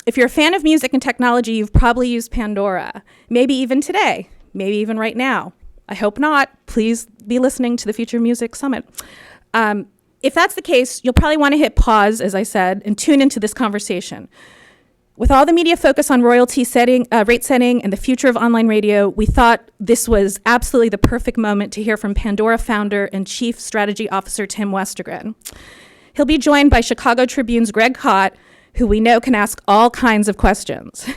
If you're a fan of music and technology, you've probably used Pandora. Maybe even today, maybe even right now. I hope not. Please be listening to the Future Music Summit. If that's the case, you'll probably want to hit pause, as I said, and tune into this conversation. With all the media focus on royalty setting, rate setting, and the future of online radio, we thought this was absolutely the perfect moment to hear from Pandora founder and Chief Strategy Officer Tim Westergren. He'll be joined by Chicago Tribune's Greg Kot, who we know can ask all kinds of questions.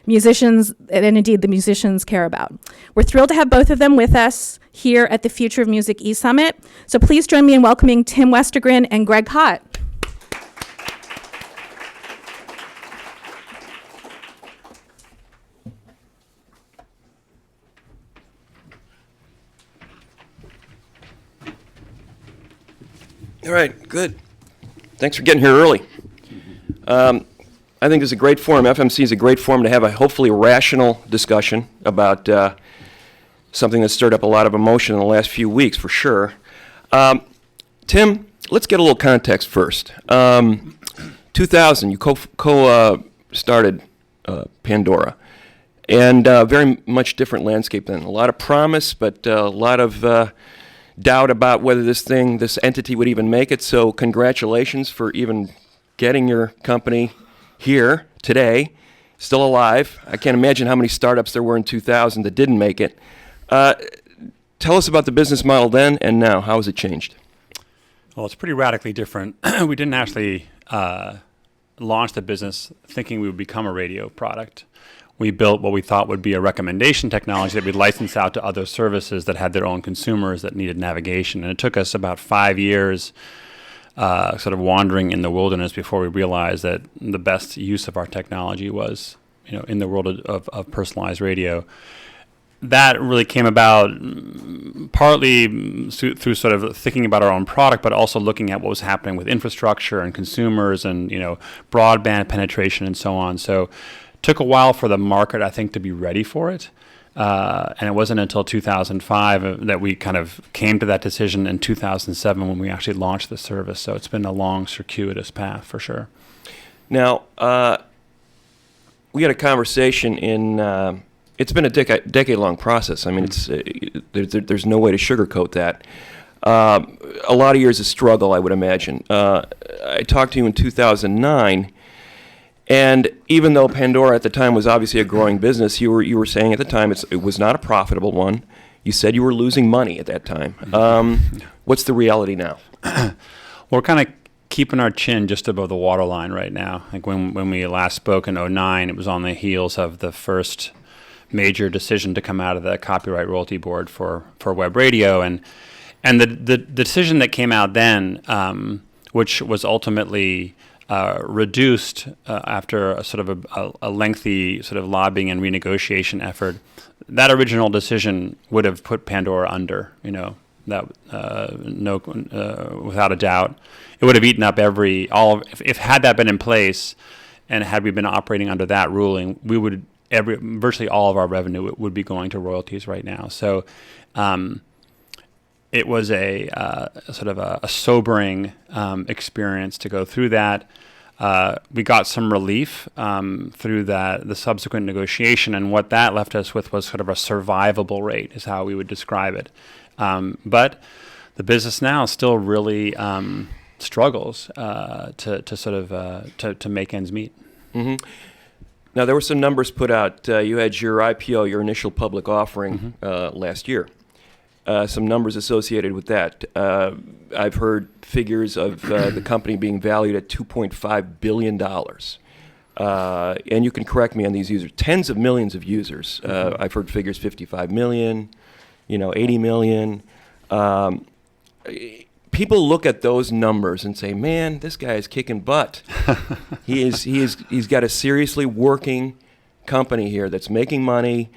Musicians, and indeed the musicians care about. We're thrilled to have both of them with us here at the Future of Music eSummit. So please join me in welcoming Tim Westergren and Greg Kot. All right, good. Thanks for getting here early. I think it's a great forum. FMC is a great forum to have a hopefully rational discussion about something that stirred up a lot of emotion in the last few weeks, for sure. Tim, let's get a little context first. 2000, you started Pandora, and very much different landscape then. A lot of promise, but a lot of doubt about whether this entity would even make it. So congratulations for even getting your company here today, still alive. I can't imagine how many startups there were in 2000 that didn't make it. Tell us about the business model then and now. How has it changed? Well, it's pretty radically different. We didn't actually launch the business thinking we would become a radio product. We built what we thought would be a recommendation technology that we'd license out to other services that had their own consumers that needed navigation. And it took us about 5 years sort of wandering in the wilderness before we realized that the best use of our technology was, in the world of personalized radio. That really came about partly through sort of thinking about our own product, but also looking at what was happening with infrastructure and consumers and, broadband penetration and so on. So it took a while for the market, I think, to be ready for it. And it wasn't until 2005 that we kind of came to that decision in 2007 when we actually launched the service. So it's been a long, circuitous path for sure. Now, we had a conversation it's been a decade-long process. I mean, there's no way to sugarcoat that. A lot of years of struggle, I would imagine. I talked to you in 2009. And even though Pandora at the time was obviously a growing business, you were saying at the time it was not a profitable one. You said you were losing money at that time. What's the reality now? We're kind of keeping our chin just above the waterline right now. Like when we last spoke in 2009, it was on the heels of the first major decision to come out of the Copyright Royalty Board for web radio, and the decision that came out then, which was ultimately reduced after a sort of a lengthy sort of lobbying and renegotiation effort. That original decision would have put Pandora under, without a doubt. It would have eaten up if had that been in place, and had we been operating under that ruling, we would virtually all of our revenue would be going to royalties right now. So. It was a sort of a sobering experience to go through that. We got some relief through the subsequent negotiation, and what that left us with was sort of a survivable rate, is how we would describe it. But the business now still really struggles to make ends meet. Mm-hmm. Now, there were some numbers put out. You had your IPO, your initial public offering, last year. Some numbers associated with that. I've heard figures of the company being valued at $2.5 billion. And you can correct me on these users. Tens of millions of users. I've heard figures 55 million, 80 million. People look at those numbers and say, man, this guy is kicking butt. He's got a seriously working company here that's making money.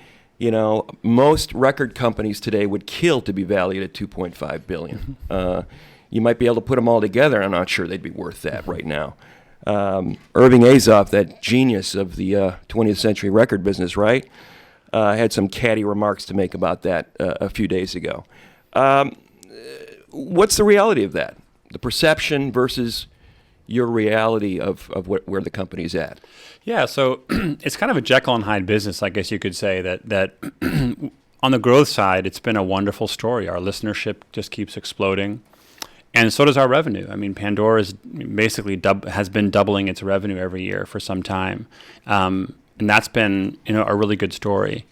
Most record companies today would kill to be valued at $2.5 billion. You might be able to put them all together. I'm not sure they'd be worth that right now. Irving Azoff, that genius of the 20th century record business, right, had some catty remarks to make about that a few days ago. What's the reality of that? The perception versus, your reality of where the company's at. Yeah, so it's kind of a Jekyll and Hyde business, I guess you could say, that on the growth side, it's been a wonderful story. Our listenership just keeps exploding, and so does our revenue. I mean, Pandora is basically has been doubling its revenue every year for some time, and that's been a really good story.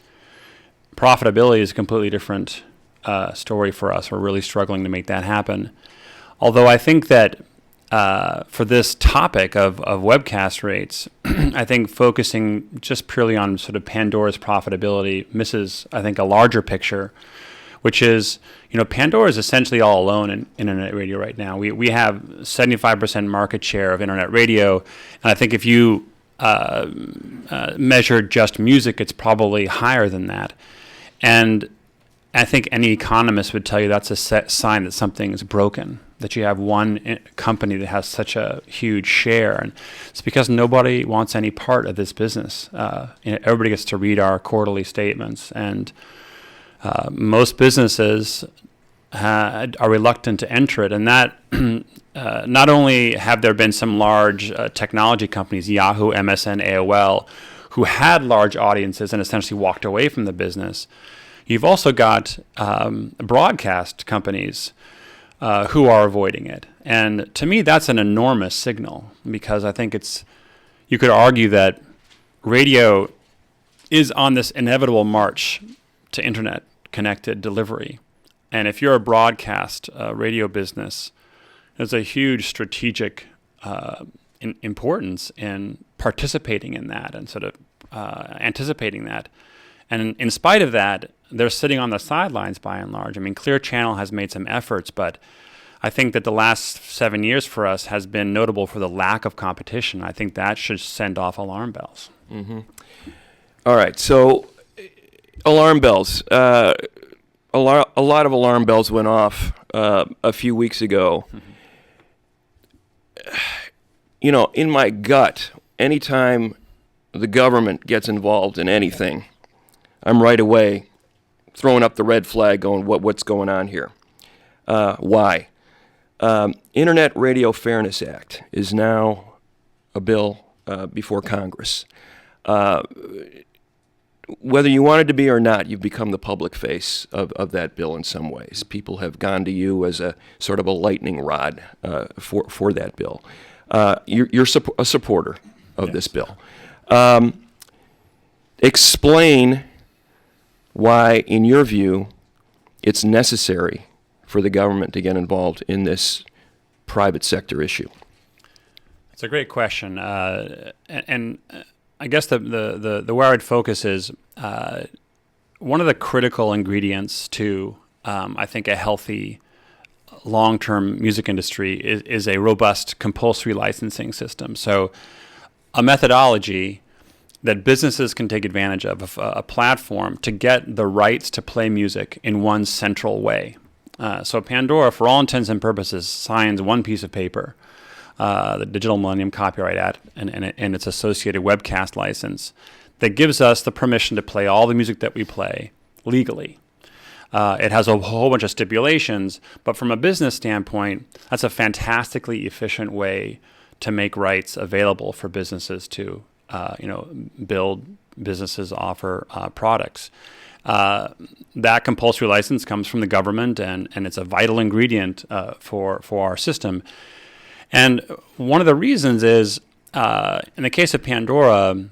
Profitability is a completely different story for us. We're really struggling to make that happen. Although I think that for this topic of webcast rates, I think focusing just purely on sort of Pandora's profitability misses, I think, a larger picture, which is, Pandora is essentially all alone in internet radio right now. We have 75% market share of internet radio, and I think if you measure just music, it's probably higher than that. And I think any economist would tell you that's a sign that something is broken, that you have one company that has such a huge share. And it's because nobody wants any part of this business. Everybody gets to read our quarterly statements, and most businesses are reluctant to enter it. And that not only have there been some large technology companies, Yahoo, MSN, AOL, who had large audiences and essentially walked away from the business, you've also got broadcast companies who are avoiding it. And to me, that's an enormous signal, because I think you could argue that radio is on this inevitable march to internet-connected delivery. And if you're a broadcast radio business, there's a huge strategic importance in participating in that and sort of anticipating that. And in spite of that, they're sitting on the sidelines by and large. I mean, Clear Channel has made some efforts, but I think that the last 7 years for us has been notable for the lack of competition. I think that should send off alarm bells. Mm-hmm. All right, so alarm bells. A lot of alarm bells went off a few weeks ago. Mm-hmm. In my gut, anytime the government gets involved in anything, I'm right away throwing up the red flag going, what's going on here? Why? Internet Radio Fairness Act is now a bill before Congress. Whether you wanted to be or not, you've become the public face of that bill in some ways. People have gone to you as a sort of a lightning rod for that bill. You're a supporter of this bill. Explain why, in your view, it's necessary for the government to get involved in this private sector issue. It's a great question, and I guess the where I'd focus is one of the critical ingredients to I think a healthy long-term music industry is a robust compulsory licensing system. So a methodology that businesses can take advantage of, a platform to get the rights to play music in one central way. So Pandora, for all intents and purposes, signs one piece of paper, the Digital Millennium Copyright Act and its associated webcast license, that gives us the permission to play all the music that we play legally. It has a whole bunch of stipulations, but from a business standpoint, that's a fantastically efficient way to make rights available for businesses to build businesses, offer products. That compulsory license comes from the government, and it's a vital ingredient for our system. And one of the reasons is, in the case of Pandora,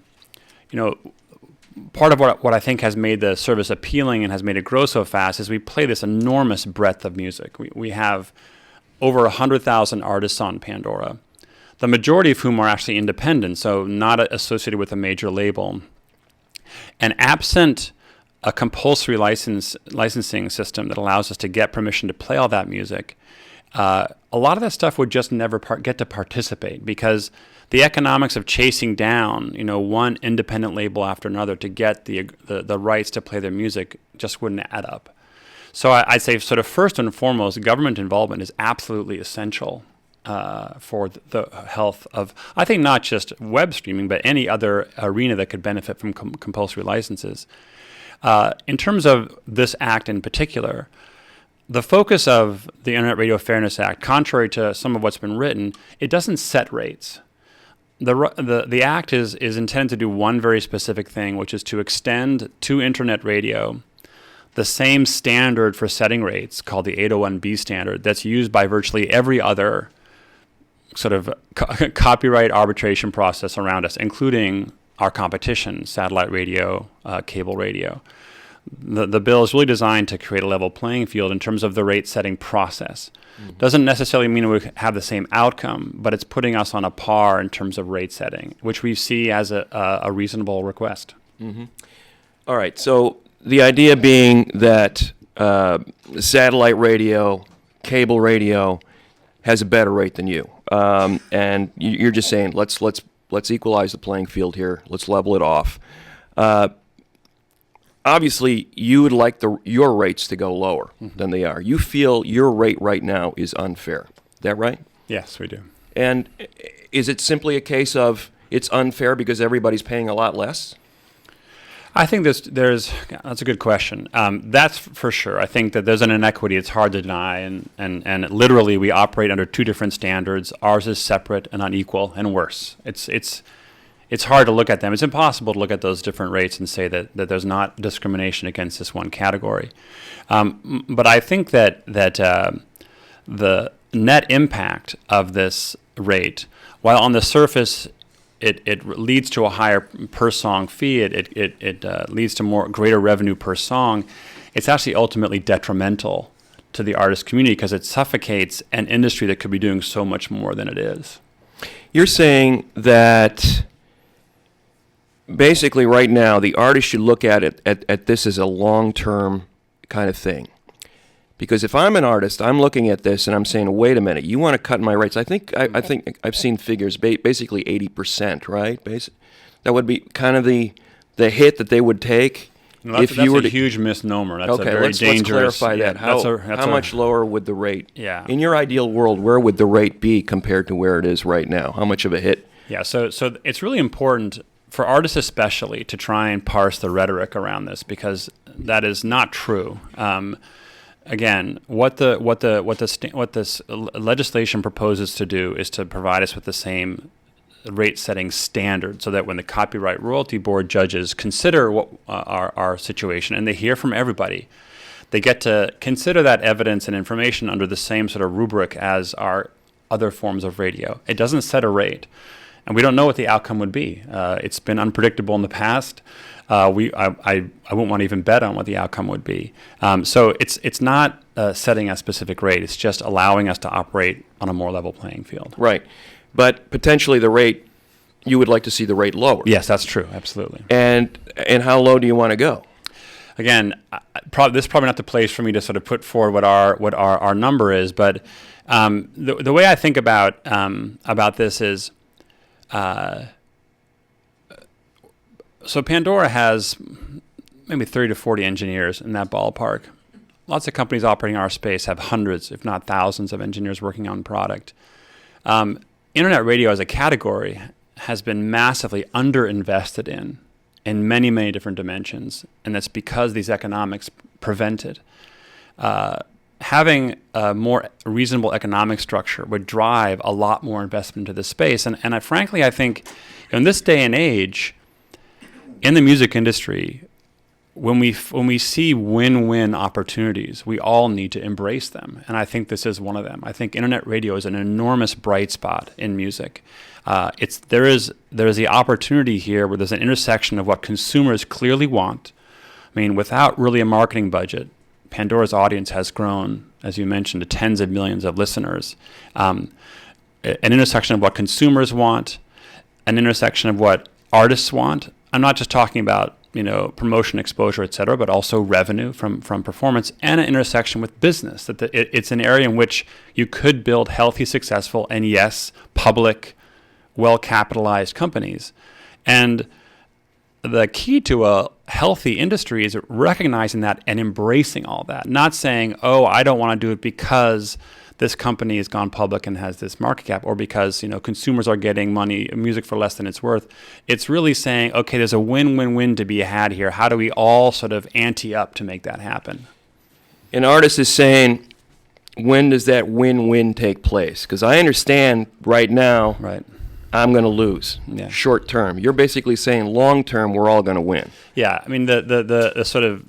part of what I think has made the service appealing and has made it grow so fast is we play this enormous breadth of music. We have over 100,000 artists on Pandora, the majority of whom are actually independent, so not associated with a major label. And absent a compulsory licensing system that allows us to get permission to play all that music, a lot of that stuff would just never get to participate, because the economics of chasing down, one independent label after another to get the rights to play their music just wouldn't add up. So I'd say, sort of first and foremost, government involvement is absolutely essential for the health of, I think, not just web streaming, but any other arena that could benefit from compulsory licenses. In terms of this act in particular, the focus of the Internet Radio Fairness Act, contrary to some of what's been written, it doesn't set rates. The act is intended to do one very specific thing, which is to extend to internet radio the same standard for setting rates called the 801B standard that's used by virtually every other sort of copyright arbitration process around us, including our competition, satellite radio, cable radio. The bill is really designed to create a level playing field in terms of the rate setting process. Mm-hmm. Doesn't necessarily mean we have the same outcome, but it's putting us on a par in terms of rate setting, which we see as a reasonable request. Mm-hmm. All right, so the idea being that satellite radio, cable radio has a better rate than you, and you're just saying let's equalize the playing field here. Let's level it off. Obviously, you would like your rates to go lower than they are. You feel your rate right now is unfair. Is that right? Yes, we do. And is it simply a case of it's unfair because everybody's paying a lot less? I think that's a good question. That's for sure. I think that there's an inequity it's hard to deny, and literally we operate under two different standards. Ours is separate and unequal and worse. It's hard to look at them. It's impossible to look at those different rates and say that there's not discrimination against this one category. But I think that the net impact of this rate, while on the surface it leads to a higher per song fee, it leads to greater revenue per song, it's actually ultimately detrimental to the artist community because it suffocates an industry that could be doing so much more than it is. You're saying that basically right now the artist should look at it at this as a long-term kind of thing. Because if I'm an artist, I'm looking at this and I'm saying, wait a minute, you want to cut my rates? I think I've seen figures basically 80%, right? That would be kind of the hit that they would take. No, that's a huge misnomer. That's okay, a very let's dangerous. clarify that. How much lower would the rate? Yeah. In your ideal world, where would the rate be compared to where it is right now? How much of a hit? Yeah. So it's really important for artists especially to try and parse the rhetoric around this because that is not true. Again, what this legislation proposes to do is to provide us with the same rate-setting standard, so that when the Copyright Royalty Board judges consider what our situation, and they hear from everybody, they get to consider that evidence and information under the same sort of rubric as our other forms of radio. It doesn't set a rate, and we don't know what the outcome would be. It's been unpredictable in the past. I wouldn't want to even bet on what the outcome would be. So it's not setting a specific rate. It's just allowing us to operate on a more level playing field. Right. But potentially the rate, you would like to see the rate lower. Yes, that's true. Absolutely. And how low do you want to go? Again, this is probably not the place for me to sort of put forward what our number is. But the way I think about this is, so Pandora has maybe 30 to 40 engineers in that ballpark. Lots of companies operating in our space have hundreds, if not thousands, of engineers working on product. Internet radio as a category has been massively underinvested in many, many different dimensions, and that's because these economics prevent it. Having a more reasonable economic structure would drive a lot more investment into this space. And frankly, I think in this day and age, in the music industry, when we see win-win opportunities, we all need to embrace them. And I think this is one of them. I think internet radio is an enormous bright spot in music. There is the opportunity here where there's an intersection of what consumers clearly want. I mean, without really a marketing budget, Pandora's audience has grown, as you mentioned, to tens of millions of listeners. An intersection of what consumers want, an intersection of what artists want. I'm not just talking about promotion, exposure, et cetera, but also revenue from performance, and an intersection with business. It's an area in which you could build healthy, successful, and yes, public, well-capitalized companies. And the key to a healthy industry is recognizing that and embracing all that, not saying, oh, I don't want to do it because this company has gone public and has this market cap, or because consumers are getting music for less than it's worth. It's really saying, okay, there's a win-win-win to be had here. How do we all sort of ante up to make that happen? an artist is saying, when does that win-win take place? Because I understand right now, Right. I'm going to lose Yeah. short term. You're basically saying long term, we're all going to win. Yeah, I mean the sort of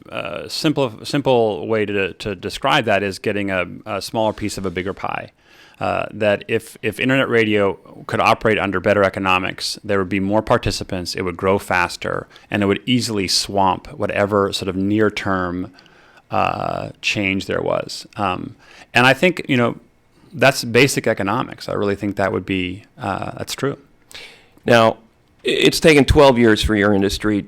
simple way to describe that is getting a smaller piece of a bigger pie. That if internet radio could operate under better economics, there would be more participants, it would grow faster, and it would easily swamp whatever sort of near-term change there was. And I think, that's basic economics. I really think that would be, that's true. Now, it's taken 12 years for your industry.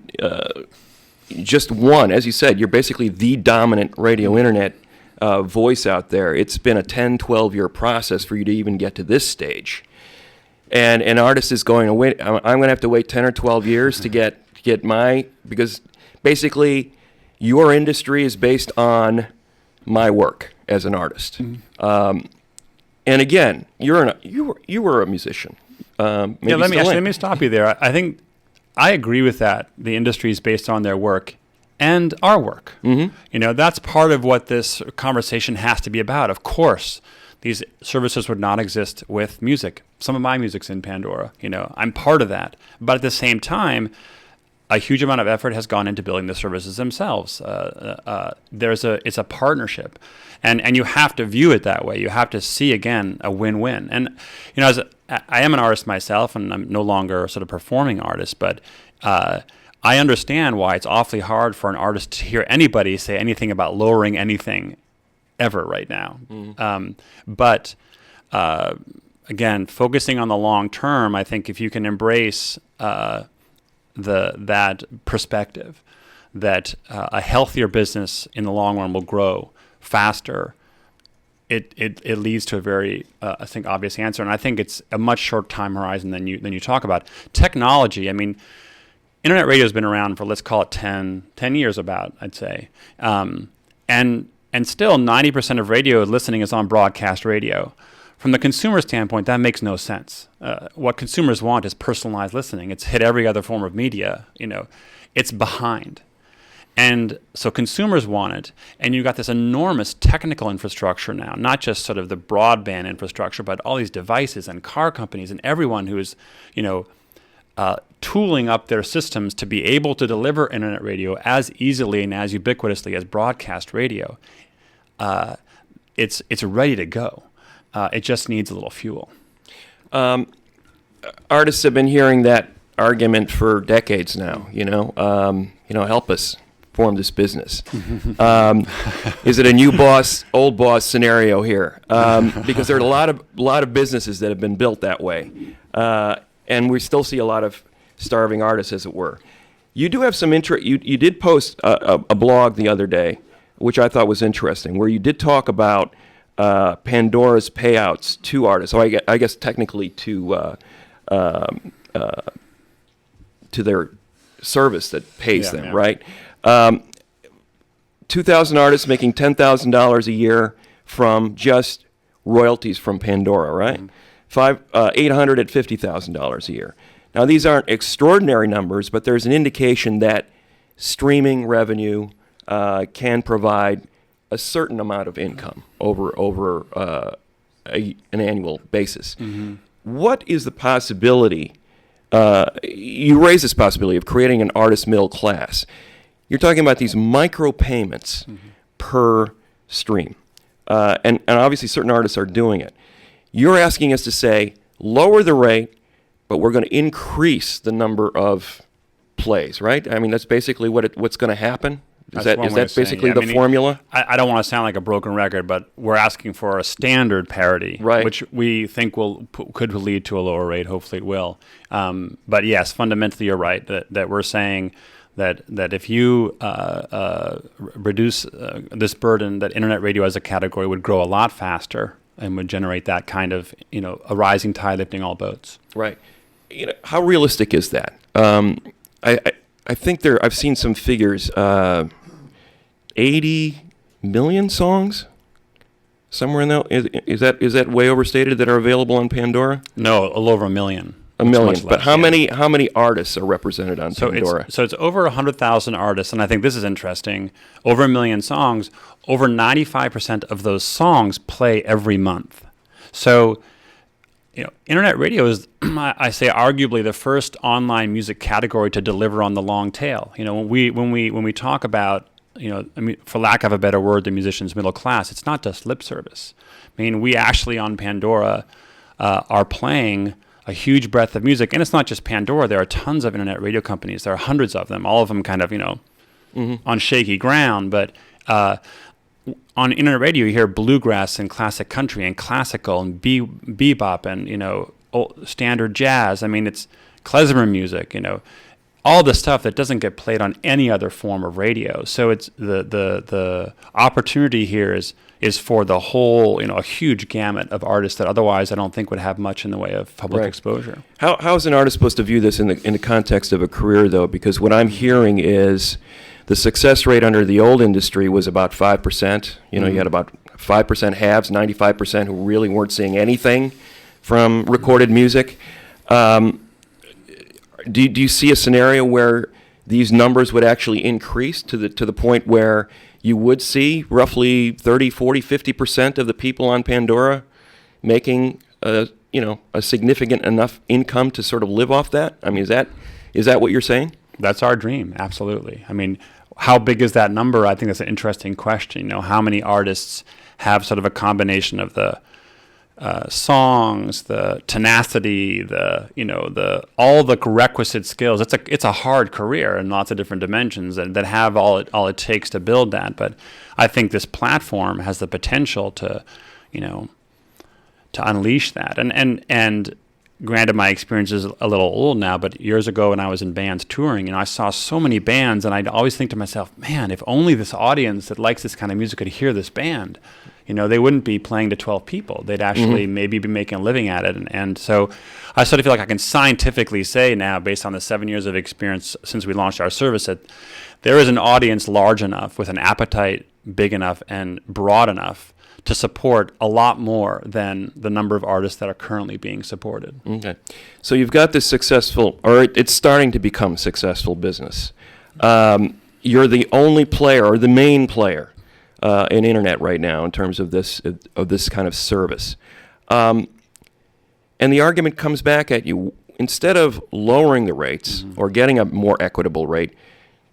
Just one, as you said, you're basically the dominant radio internet voice out there. It's been a 10, 12-year process for you to even get to this stage. And an artist is going to wait. I'm going to have to wait 10 or 12 years to get because basically your industry is based on my work as an artist. Mm-hmm. And again, you were a musician. Maybe Let me stop you there. I think I agree with that. The industry is based on their work and our work. Mm-hmm. That's part of what this conversation has to be about. Of course, these services would not exist with music. Some of my music's in Pandora. I'm part of that. But at the same time, a huge amount of effort has gone into building the services themselves. It's a partnership, and you have to view it that way. You have to see again a win-win. And I am an artist myself, and I'm no longer a sort of performing artist, but I understand why it's awfully hard for an artist to hear anybody say anything about lowering anything ever right now. Mm. But again, focusing on the long term, I think if you can embrace that perspective, that a healthier business in the long run will grow faster, it leads to a very I think obvious answer, and I think it's a much shorter time horizon than you talk about. Technology, I mean, internet radio has been around for, let's call it 10 years about, I'd say, and still 90% of radio listening is on broadcast radio. From the consumer standpoint, that makes no sense. What consumers want is personalized listening. It's hit every other form of media. It's behind. And so consumers want it. And you've got this enormous technical infrastructure now, not just sort of the broadband infrastructure, but all these devices and car companies and everyone who is, tooling up their systems to be able to deliver internet radio as easily and as ubiquitously as broadcast radio. It's ready to go. It just needs a little fuel. Artists have been hearing that argument for decades now. Help us form this business. Is it a new boss, old boss scenario here? Because there are a lot of businesses that have been built that way, and we still see a lot of starving artists, as it were. You do have some interest. You did post a blog the other day, which I thought was interesting, where you did talk about Pandora's payouts to artists. So I guess technically to their service that pays them, right? 2,000 artists making $10,000 a year from just royalties from Pandora, right? $850,000 a year. Now, these aren't extraordinary numbers, but there's an indication that streaming revenue can provide a certain amount of income over an annual basis. Mm-hmm. What is the possibility? You raise this possibility of creating an artist middle class. You're talking about these micro payments per stream, and obviously certain artists are doing it. You're asking us to say lower the rate, but we're going to increase the number of plays, right? I mean, that's basically what's going to happen. Is that basically the formula? I don't want to sound like a broken record, but we're asking for a standard parity, right, which we think could lead to a lower rate. Hopefully it will. But yes, fundamentally you're right, that we're saying that if you reduce this burden, that internet radio as a category would grow a lot faster and would generate that kind of, a rising tide lifting all boats. Right. How realistic is that? I think I've seen some figures, 80 million songs, somewhere in that. Is that way overstated that are available on Pandora? No, a little over 1 million. A It's million. much But less, how yeah. many artists are represented on Pandora? It's over 100,000 artists, and I think this is interesting. Over 1 million songs. Over 95% of those songs play every month. So, internet radio is, I say, arguably the first online music category to deliver on the long tail. When we talk about, for lack of a better word, the musician's middle class, it's not just lip service. I mean, we actually on Pandora are playing a huge breadth of music, and it's not just Pandora. There are tons of internet radio companies. There are hundreds of them, all of them kind of, on shaky ground. But on internet radio, you hear bluegrass and classic country and classical and bebop and, standard jazz. I mean, it's klezmer music, all the stuff that doesn't get played on any other form of radio. So it's the opportunity here is for the whole, a huge gamut of artists that otherwise I don't think would have much in the way of public exposure. How is an artist supposed to view this in the context of a career, though? Because what I'm hearing is the success rate under the old industry was about 5%. You had about 5% haves, 95% who really weren't seeing anything from recorded music. Do you see a scenario where these numbers would actually increase to the point where you would see roughly 30, 40, 50% of the people on Pandora making a significant enough income to sort of live off that? I mean, is that what you're saying? That's our dream, absolutely. I mean, how big is that number? I think that's an interesting question. How many artists have sort of a combination of the songs, the tenacity, all the requisite skills. It's a hard career in lots of different dimensions that have all it takes to build that. But I think this platform has the potential to unleash that. And granted, my experience is a little old now, but years ago when I was in bands touring, I saw so many bands, and I'd always think to myself, man, if only this audience that likes this kind of music could hear this band. They wouldn't be playing to 12 people. They'd actually maybe be making a living at it. And so I sort of feel like I can scientifically say now, based on the 7 years of experience since we launched our service, that there is an audience large enough with an appetite big enough and broad enough to support a lot more than the number of artists that are currently being supported. Okay. So you've got this successful, or it's starting to become successful business. You're the only player, or the main player, in internet right now in terms of this kind of service. And the argument comes back at you, instead of lowering the rates or getting a more equitable rate,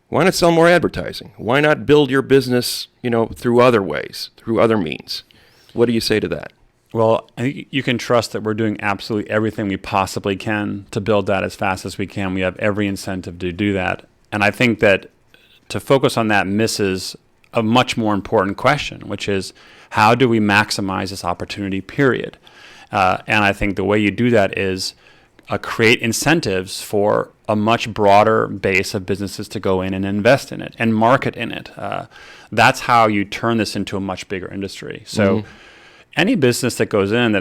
why not sell more advertising? Why not build your business, through other ways, through other means? What do you say to that? Well, I think you can trust that we're doing absolutely everything we possibly can to build that as fast as we can. We have every incentive to do that. And I think that to focus on that misses a much more important question, which is how do we maximize this opportunity, period? And I think the way you do that is create incentives for a much broader base of businesses to go in and invest in it and market in it. That's how you turn this into a much bigger industry. So any business that goes in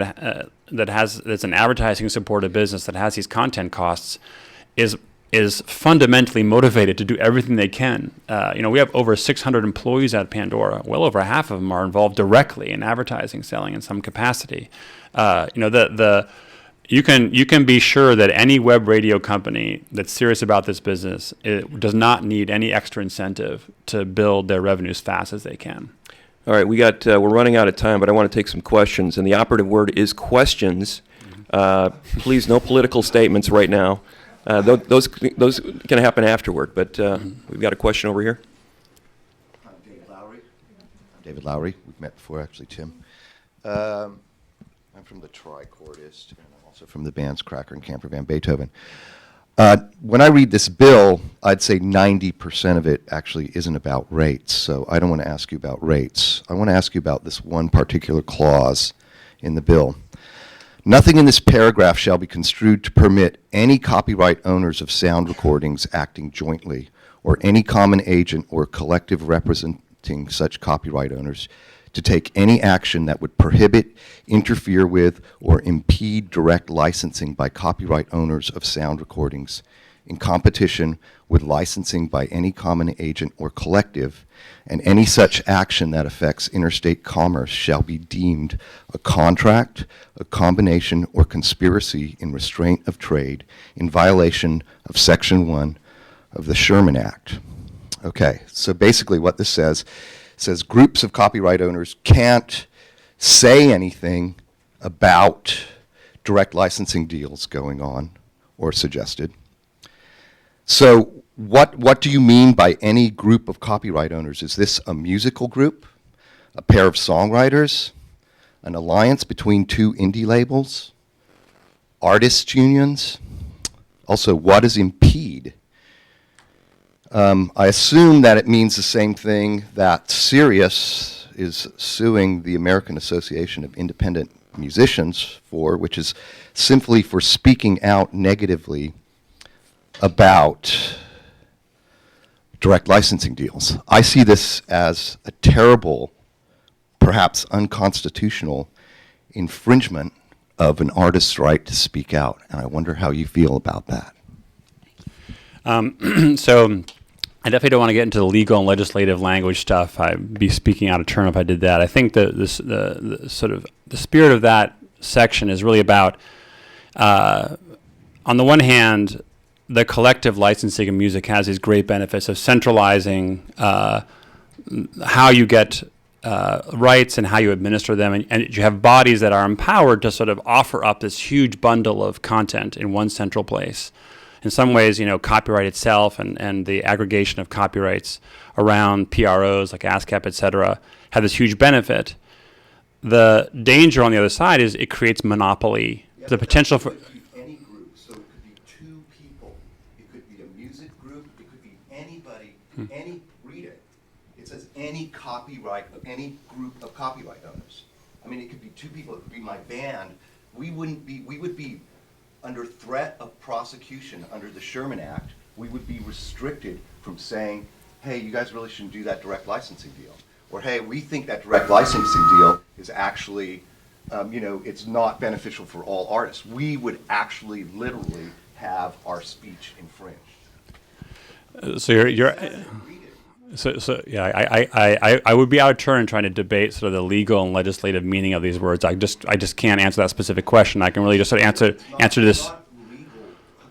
that's an advertising supported business that has these content costs is fundamentally motivated to do everything they can. We have over 600 employees at Pandora. Well over half of them are involved directly in advertising, selling in some capacity. You can be sure that any web radio company that's serious about this business does not need any extra incentive to build their revenue as fast as they can. All right, we're running out of time, but I want to take some questions, and the operative word is questions. Please, no political statements right now. Those can happen afterward, but we've got a question over here. I'm David Lowry. We've met before, actually, Tim. I'm from the Tricordist and also from the bands Cracker and Camper Van Beethoven. When I read this bill, I'd say 90% of it actually isn't about rates, so I don't want to ask you about rates. I want to ask you about this one particular clause in the bill. Nothing in this paragraph shall be construed to permit any copyright owners of sound recordings acting jointly, or any common agent or collective representing such copyright owners, to take any action that would prohibit, interfere with, or impede direct licensing by copyright owners of sound recordings in competition with licensing by any common agent or collective, and any such action that affects interstate commerce shall be deemed a contract, a combination, or conspiracy in restraint of trade in violation of Section 1 of the Sherman Act. Okay, so basically what this says groups of copyright owners can't say anything about direct licensing deals going on or suggested. So what do you mean by any group of copyright owners? Is this a musical group, a pair of songwriters, an alliance between two indie labels, artists' unions? Also, what does impede? I assume that it means the same thing that Sirius is suing the American Association of Independent Musicians for, which is simply for speaking out negatively about direct licensing deals. I see this as a terrible, perhaps unconstitutional infringement of an artist's right to speak out, and I wonder how you feel about that. So I definitely don't want to get into the legal and legislative language stuff. I'd be speaking out of turn if I did that. I think the sort of the spirit of that section is really about, on the one hand, the collective licensing of music has these great benefits of centralizing how you get rights and how you administer them, and you have bodies that are empowered to sort of offer up this huge bundle of content in one central place. In some ways, copyright itself and the aggregation of copyrights around PROs like ASCAP, et cetera, have this huge benefit. The danger on the other side is it creates monopoly. Yeah, the potential for any group, so it could be two people, it could be a music group, it could be anybody, read it. It says any copyright of any group of copyright owners. I mean, it could be two people, it could be my band. We would be under threat of prosecution under the Sherman Act. We would be restricted from saying, hey, you guys really shouldn't do that direct licensing deal. Or, hey, we think that direct licensing deal is actually, it's not beneficial for all artists. We would actually literally have our speech infringed. I would be out of turn trying to debate sort of the legal and legislative meaning of these words. I just can't answer that specific question. I can really just sort of answer this. It's not legal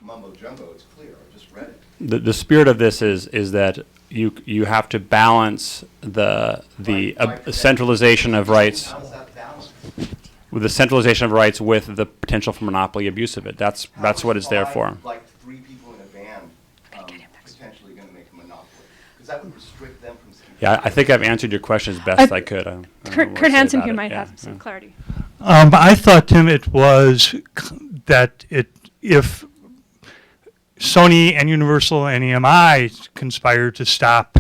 mumbo jumbo. It's clear. I just read it. The spirit of this is that you have to balance the centralization of rights How's that balanced? with the centralization of rights with the potential for monopoly abuse of it. That's what it's there for. Like three people in a band potentially going to make a monopoly, because that would restrict them from speaking. Yeah, I think I've answered your question as best I could. I don't know what Kurt to say Hansen about here it. might Yeah, have some yeah. clarity. But I thought, Tim, it was that if Sony and Universal and EMI conspired to stop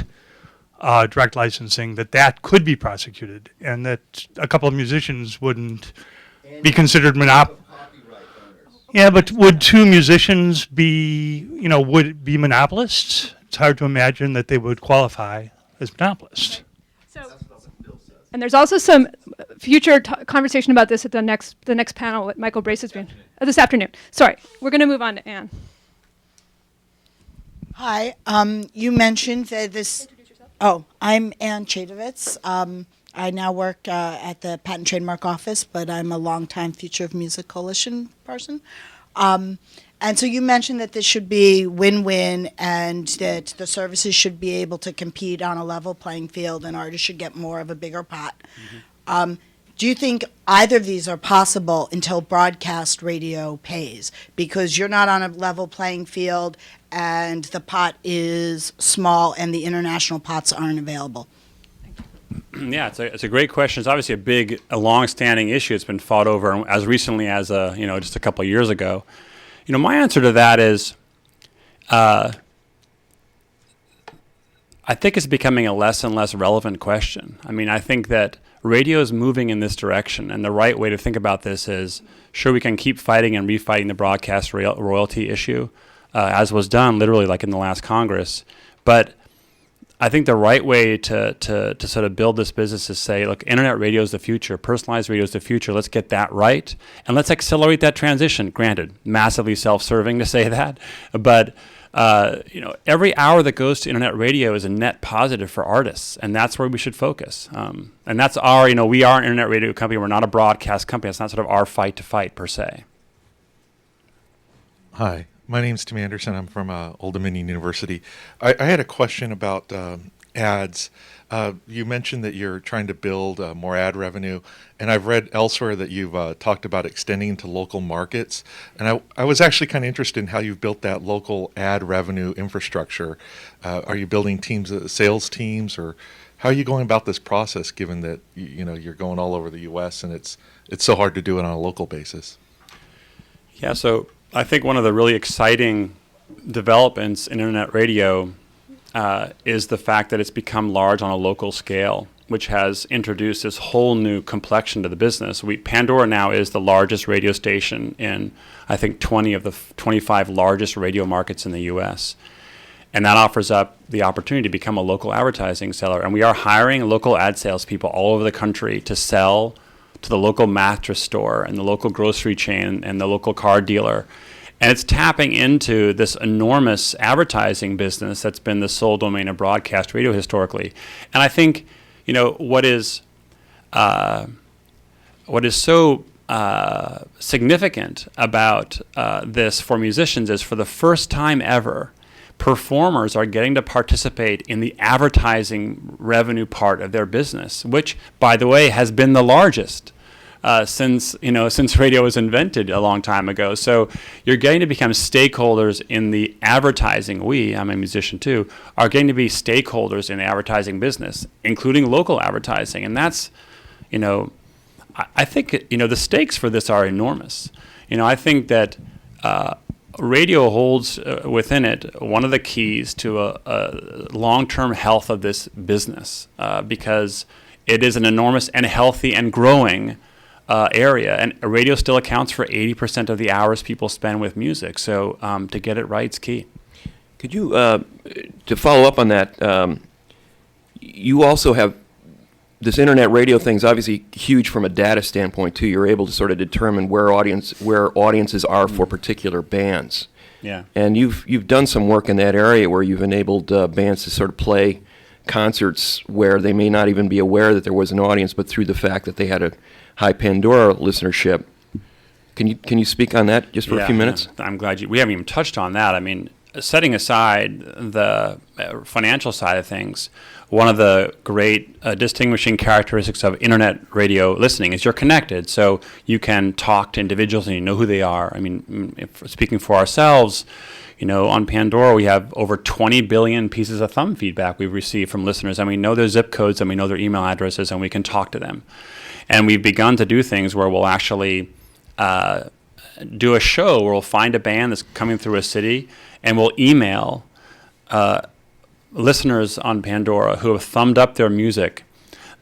direct licensing, that could be prosecuted, and that a couple of musicians wouldn't be considered Copyright owners. Yeah, but would two musicians would be monopolists? It's hard to imagine that they would qualify as monopolists. So, That's what the bill says. and there's also some future conversation about this at the next panel at Michael Brace's being this afternoon. Sorry, we're going to move on to Anne. Hi, you mentioned that this. Oh, I'm Ann Chadovitz. I now work at the Patent and Trademark Office, but I'm a longtime Future of Music Coalition person. And so you mentioned that this should be win-win and that the services should be able to compete on a level playing field and artists should get more of a bigger pot. Do you think either of these are possible until broadcast radio pays? Because you're not on a level playing field and the pot is small and the international pots aren't available. Yeah, it's a great question. It's obviously a long-standing issue. It's been fought over as recently as just a couple of years ago. My answer to that is, I think it's becoming a less and less relevant question. I mean, I think that radio is moving in this direction, and the right way to think about this is, sure, we can keep fighting and refighting the broadcast royalty issue, as was done literally like in the last Congress, but I think the right way to sort of build this business is say, look, internet radio is the future, personalized radio is the future. Let's get that right, and let's accelerate that transition. Granted, massively self-serving to say that, but every hour that goes to internet radio is a net positive for artists, and that's where we should focus. And that's our, we are an internet radio company. We're not a broadcast company. It's not sort of our fight to fight per se. Hi, my name's Tim Anderson. I'm from Old Dominion University. I had a question about ads. You mentioned that you're trying to build more ad revenue, and I've read elsewhere that you've talked about extending into local markets. And I was actually kind of interested in how you've built that local ad revenue infrastructure. Are you building teams, sales teams, or how are you going about this process, given that you're going all over the U.S. and it's so hard to do it on a local basis? Yeah, so I think one of the really exciting developments in internet radio is the fact that it's become large on a local scale, which has introduced this whole new complexion to the business. Pandora now is the largest radio station in, I think, 20 of the 25 largest radio markets in the U.S. And that offers up the opportunity to become a local advertising seller. And we are hiring local ad salespeople all over the country to sell to the local mattress store and the local grocery chain and the local car dealer. And it's tapping into this enormous advertising business that's been the sole domain of broadcast radio historically. And I think, what is so significant about this for musicians is, for the first time ever, performers are getting to participate in the advertising revenue part of their business, which, by the way, has been the largest since radio was invented a long time ago. So you're getting to become stakeholders in the advertising. I'm a musician too, are getting to be stakeholders in the advertising business, including local advertising. And that's, I think, the stakes for this are enormous. I think that radio holds within it one of the keys to a long-term health of this business, because it is an enormous and healthy and growing area, and radio still accounts for 80% of the hours people spend with music. So to get it right is key. Could you, to follow up on that, you also have this internet radio thing's obviously huge from a data standpoint too. You're able to sort of determine where audiences are for particular bands. Yeah. And you've done some work in that area where you've enabled bands to sort of play concerts where they may not even be aware that there was an audience, but through the fact that they had a high Pandora listenership. Can you speak on that just for a few minutes? Yeah. I'm glad we haven't even touched on that. I mean, setting aside the financial side of things, one of the great distinguishing characteristics of internet radio listening is you're connected. So you can talk to individuals and you know who they are. I mean, speaking for ourselves, on Pandora we have over 20 billion pieces of thumb feedback we've received from listeners, and we know their zip codes and we know their email addresses and we can talk to them. And we've begun to do things where we'll actually do a show where we'll find a band that's coming through a city and we'll email listeners on Pandora who have thumbed up their music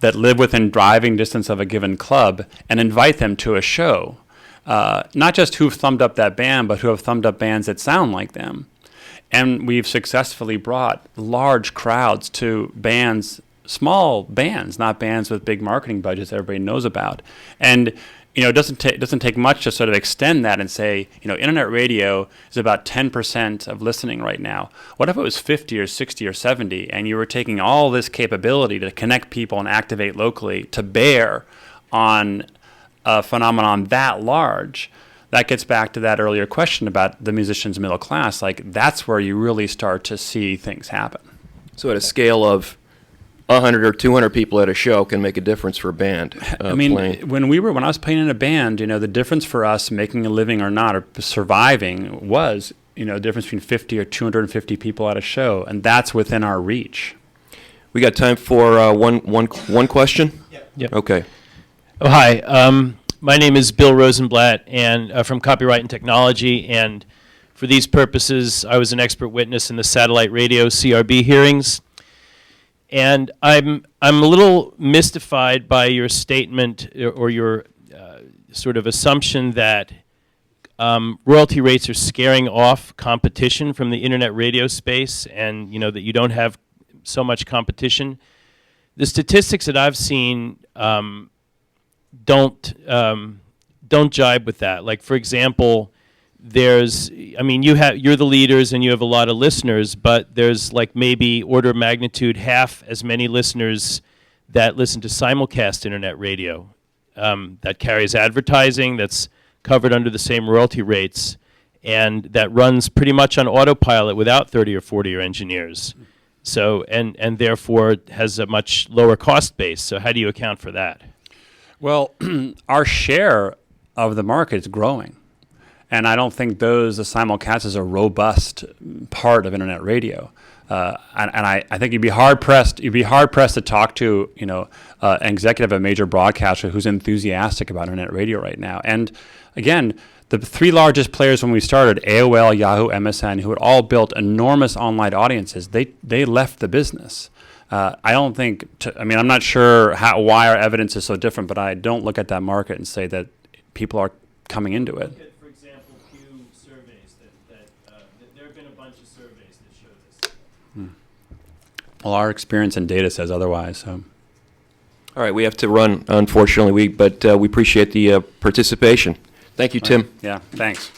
that live within driving distance of a given club and invite them to a show. Not just who've thumbed up that band, but who have thumbed up bands that sound like them. And we've successfully brought large crowds to bands, small bands, not bands with big marketing budgets everybody knows about. And it doesn't take much to sort of extend that and say, internet radio is about 10% of listening right now. What if it was 50 or 60 or 70, and you were taking all this capability to connect people and activate locally to bear on a phenomenon that large? That gets back to that earlier question about the musician's middle class. Like, that's where you really start to see things happen. So at a scale of 100 or 200 people at a show can make a difference for a band. I mean, playing. when I was playing in a band, the difference for us making a living or not, or surviving, was, the difference between 50 or 250 people at a show, and that's within our reach. We got time for one question? Yep. Okay. Oh, hi. My name is Bill Rosenblatt, and from Copyright and Technology, and for these purposes, I was an expert witness in the satellite radio CRB hearings. And I'm a little mystified by your statement or your sort of assumption that royalty rates are scaring off competition from the internet radio space, and that you don't have so much competition. The statistics that I've seen don't jibe with that. Like, for example, you're the leaders and you have a lot of listeners, but there's like maybe order of magnitude half as many listeners that listen to simulcast internet radio, that carries advertising, that's covered under the same royalty rates, and that runs pretty much on autopilot without 30 or 40 engineers. So, and therefore has a much lower cost base. So how do you account for that? Well, our share of the market is growing. And I don't think the simulcasts is a robust part of internet radio. And I think you'd be hard pressed to talk to, an executive of a major broadcaster who's enthusiastic about internet radio right now. And again, the three largest players when we started, AOL, Yahoo, MSN, who had all built enormous online audiences, they left the business. I don't think, I'm not sure why our evidence is so different, but I don't look at that market and say that people are coming into it. Look at, for example, Pew surveys there have been a bunch of surveys that show this. Well, our experience and data says otherwise. So. All right, we have to run, unfortunately, but we appreciate the participation. Thank you, Tim. Yeah, thanks.